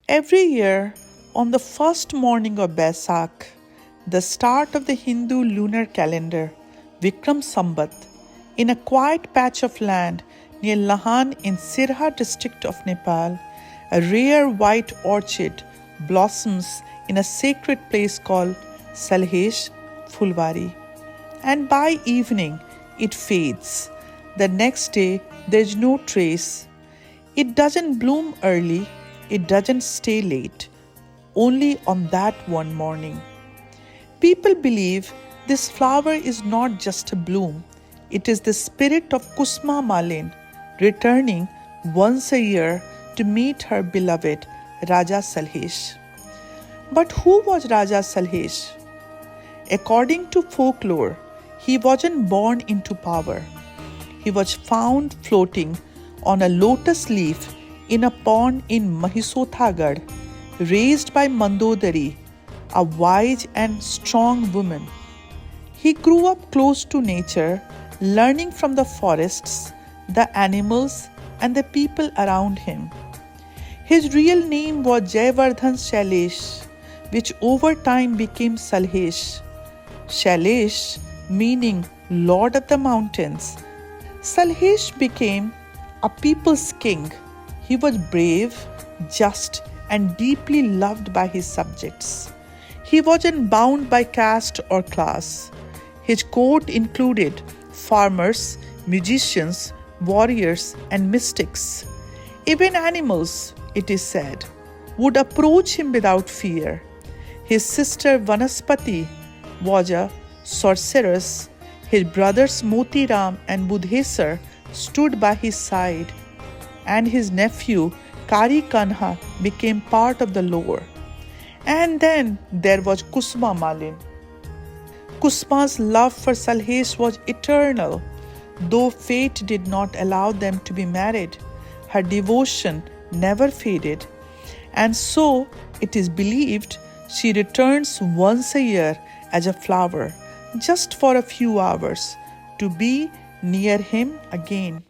Every year, on the first morning of Baishakh, the start of the Hindu lunar calendar, Vikram Sambat, in a quiet patch of land near Lahan in Sirha district of Nepal, a rare white orchid blossoms in a sacred place called Salhesh Fulbari. And by evening, it fades. The next day, there's no trace. It doesn't bloom early, it doesn't stay late, only on that one morning. People believe this flower is not just a bloom, it is the spirit of Kusuma Malin returning once a year to meet her beloved Raja Salhesh. But who was Raja Salhesh? According to folklore, he wasn't born into power. He was found floating on a lotus leaf in a pond in Mahisothagarh, raised by Mandodari, a wise and strong woman. He grew up close to nature, learning from the forests, the animals, and the people around him. His real name was Jayavardhan Salhesh, which over time became Salhesh. Salhesh meaning Lord of the Mountains. Salhesh became a people's king. He was brave, just, and deeply loved by his subjects. He wasn't bound by caste or class. His court included farmers, musicians, warriors, and mystics. Even animals, it is said, would approach him without fear. His sister Vanaspati was a sorceress. His brothers Motiram and Budhesar stood by his side, and his nephew Kari Kanha became part of the lore. And then there was Kusuma Malin. Kusuma's love for Salhesh was eternal. Though fate did not allow them to be married, her devotion never faded. And so it is believed she returns once a year as a flower, just for a few hours, to be near him again.